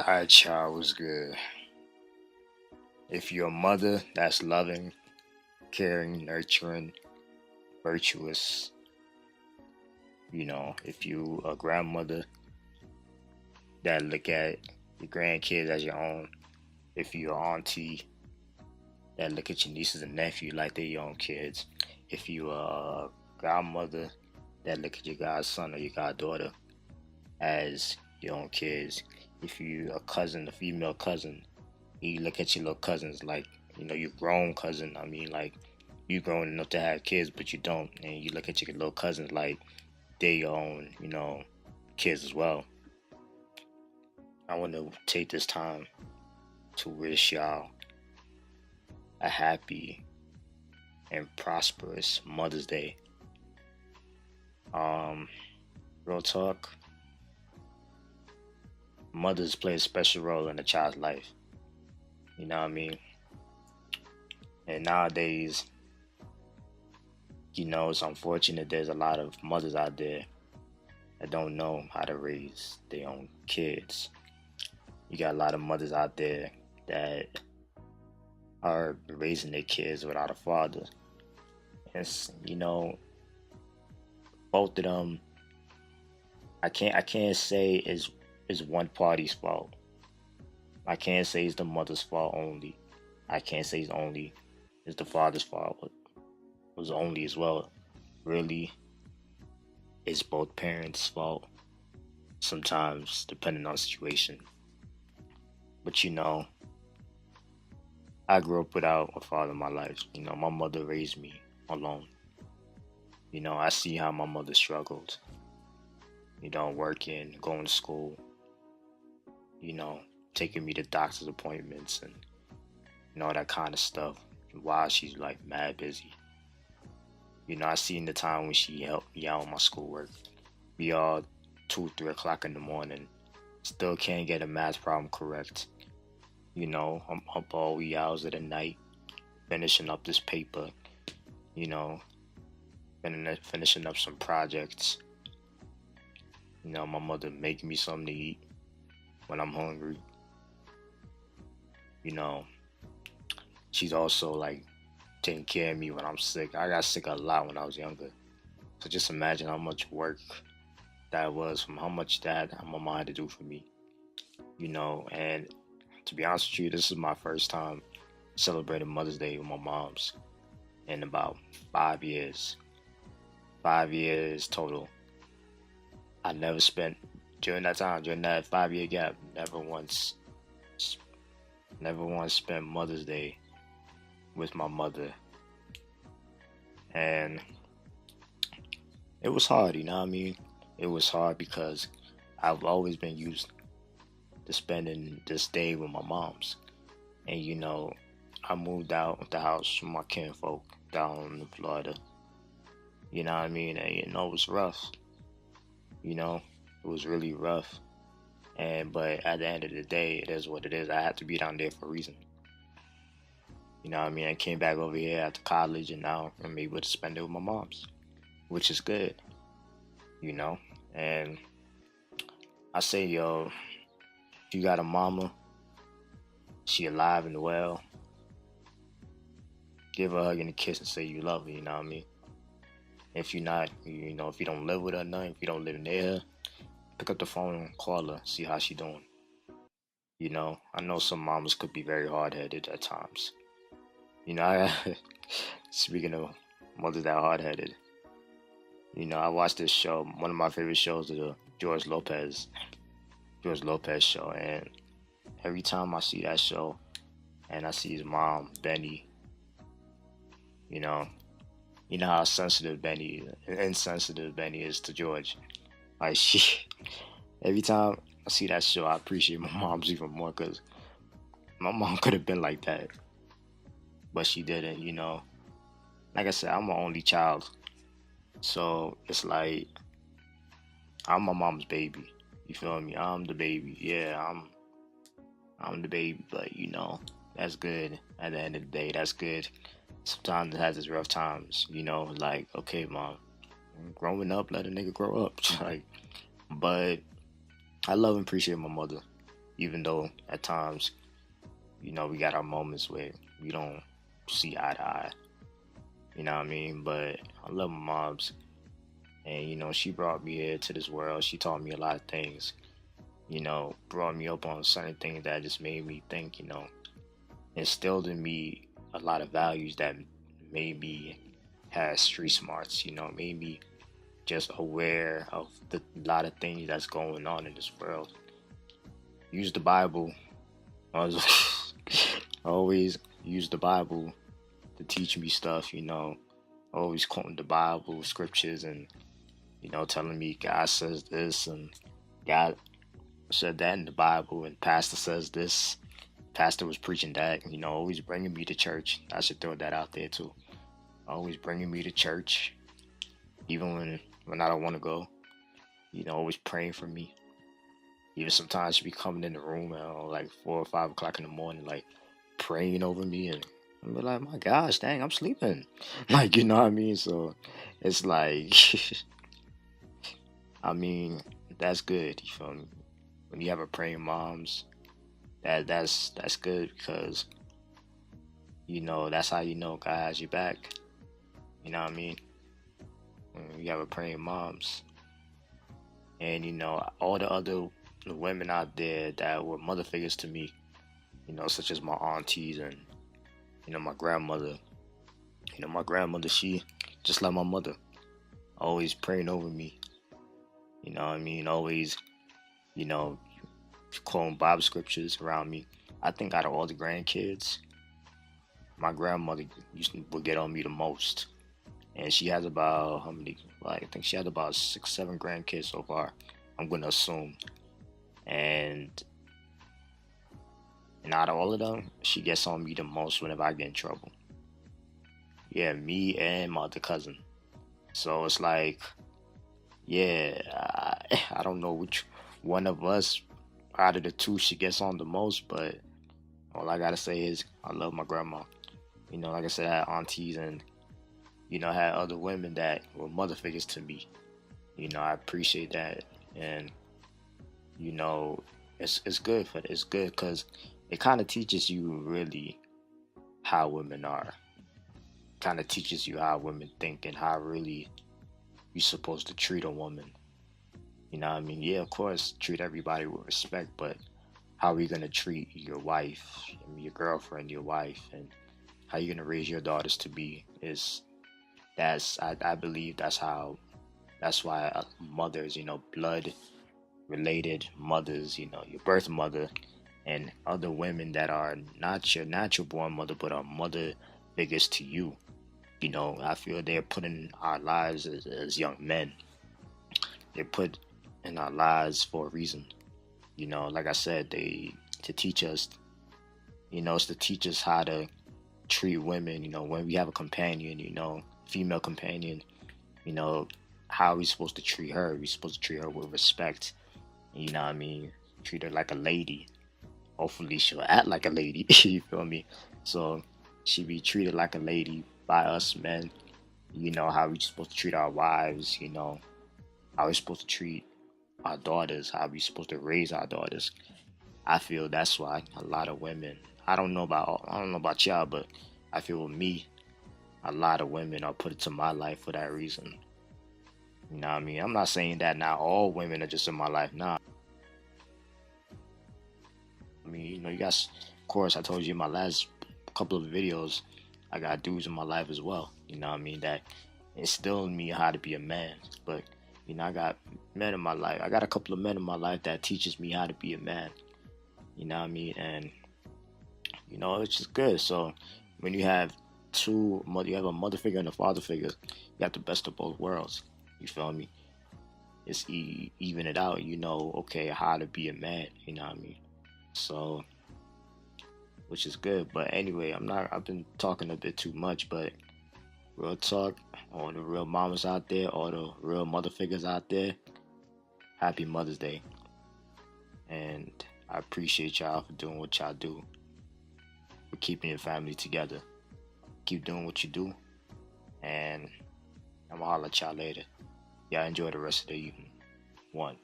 Alright, child, was good. If you're a mother that's loving, caring, nurturing, virtuous, if you a grandmother that look at your grandkids as your own, if you're an auntie that look at your nieces and nephews like they're your own kids, if you a godmother that look at your godson or your goddaughter as your own kids, if you a cousin, a female cousin, you look at your little cousins like your grown cousin. I mean, like you grown enough to have kids, but you don't, and you look at your little cousins like they're your own, kids as well. I want to take this time to wish y'all a happy and prosperous Mother's Day. Um, Real talk, mothers play a special role in a child's life. You know what I mean? And nowadays, it's unfortunate there's a lot of mothers out there that don't know how to raise their own kids. You got a lot of mothers out there that are raising their kids without a father. It's, both of them, I can't say is one party's fault. I can't say it's the mother's fault only. I can't say it's the father's fault, but it was only as well. Really, it's both parents' fault. Sometimes, depending on the situation. But I grew up without a father in my life. My mother raised me alone. I see how my mother struggled. Working, going to school. You know, Taking me to doctor's appointments and all that kind of stuff while she's like mad busy. I seen the time when she helped me out with my schoolwork. Be all 2, 3 o'clock in the morning, still can't get a math problem correct. I'm up all wee hours of the night, finishing up this paper. You know, finishing up some projects. My mother making me something to eat when I'm hungry. You know, she's also like taking care of me when I'm sick. I got sick a lot when I was younger. So just imagine how much work that was, from how much that my mom had to do for me. And to be honest with you, this is my first time celebrating Mother's Day with my mom's in about 5 years. 5 years total. I never spent during that time, during that 5 year gap, never once spent Mother's Day with my mother. And it was hard, you know what I mean? It was hard because I've always been used to spending this day with my mom's. And I moved out of the house from my kinfolk down in Florida. You know what I mean? And it was rough. It was really rough. But at the end of the day, it is what it is. I had to be down there for a reason. You know what I mean? I came back over here after college, and now I'm able to spend it with my mom's, which is good. And I say, yo, if you got a mama, she alive and well, give her a hug and a kiss and say you love her, you know what I mean? If you're not, if you don't live with her, nothing, if you don't live near her, pick up the phone and call her, see how she doing. I know some mamas could be very hard-headed at times. I speaking of mothers that hard-headed, I watched this show. One of my favorite shows is the George Lopez show, and every time I see that show and I see his mom, Benny, you know, how insensitive Benny is to George. Like every time I see that show, I appreciate my mom's even more because my mom could have been like that, but she didn't. Like I said, I'm my only child, so it's like I'm my mom's baby. You feel me? I'm the baby. Yeah, I'm the baby, but that's good. At the end of the day, that's good. Sometimes it has its rough times, like, okay, mom, growing up, let a nigga grow up. Like, but I love and appreciate my mother. even though at times, we got our moments where we don't see eye to eye. You know what I mean? But I love my moms, and she brought me here to this world. She taught me a lot of things. Brought me up on certain things that just made me think. Instilled in me a lot of values that made me have street smarts. Made me just aware of the lot of things that's going on in this world. Use the Bible. I was always use the Bible to teach me stuff. Always quoting the Bible scriptures and telling me God says this and God said that in the Bible and pastor says this. Pastor was preaching that. Always bringing me to church. I should throw that out there too. Always bringing me to church, even when I don't want to go. Always praying for me. Even sometimes she be coming in the room at like 4 or 5 o'clock in the morning, like praying over me, and I'm like, my gosh, dang, I'm sleeping. Like, you know what I mean? So it's like, I mean, that's good. You feel me? When you have a praying moms, that's good because that's how God has your back. You know what I mean? When you have a praying moms, and all the other women out there that were mother figures to me, such as my aunties and my grandmother. My grandmother, she just like my mother, always praying over me. You know what I mean? Always, you know, quoting Bible scriptures around me. I think out of all the grandkids, my grandmother would get on me the most. And she has about how many? Like I think she has about 6, 7 grandkids so far. I'm gonna assume. And out of all of them, she gets on me the most whenever I get in trouble. Yeah, me and my other cousin. So it's like, yeah, I don't know which one of us out of the two she gets on the most, but all I gotta say is I love my grandma. Like I said, I had aunties and I had other women that were mother figures to me. I appreciate that, and it's good for it's good because it kind of teaches you really how women are. Kind of teaches you how women think and how really you're supposed to treat a woman. You know what I mean? Yeah, of course, treat everybody with respect, but how are you gonna treat your wife, your girlfriend, your wife, and how you gonna raise your daughters to be is I believe that's why mothers, blood related mothers, your birth mother and other women that are not your natural born mother but are mother figures to you. I feel they're put in our lives as young men. They're put in our lives for a reason. Like I said, they to teach us, it's to teach us how to treat women, when we have a companion, female companion, you know, how are we supposed to treat her? We're supposed to treat her with respect. You know what I mean? Treat her like a lady. Hopefully she'll act like a lady. You feel me? So she be treated like a lady by us men. How we supposed to treat our wives, how we supposed to treat our daughters, how we supposed to raise our daughters. I feel that's why a lot of women I don't know about y'all, but I feel with me, a lot of women are put into my life for that reason. You know what I mean? I'm not saying that not all women are just in my life. Nah. I mean, you guys, of course, I told you in my last couple of videos, I got dudes in my life as well. You know what I mean? That instilled in me how to be a man. But, I got men in my life. I got a couple of men in my life that teaches me how to be a man. You know what I mean? And, it's just good. So when you have you have a mother figure and a father figure, you got the best of both worlds. You feel me? It's even it out. Okay, how to be a man. You know what I mean? So, which is good. But anyway, I've been talking a bit too much, but real talk, all the real mamas out there, all the real mother figures out there, happy Mother's Day. And I appreciate y'all for doing what y'all do, for keeping your family together. Keep doing what you do, and I'm gonna holler at y'all later. Y'all enjoy the rest of the evening. One.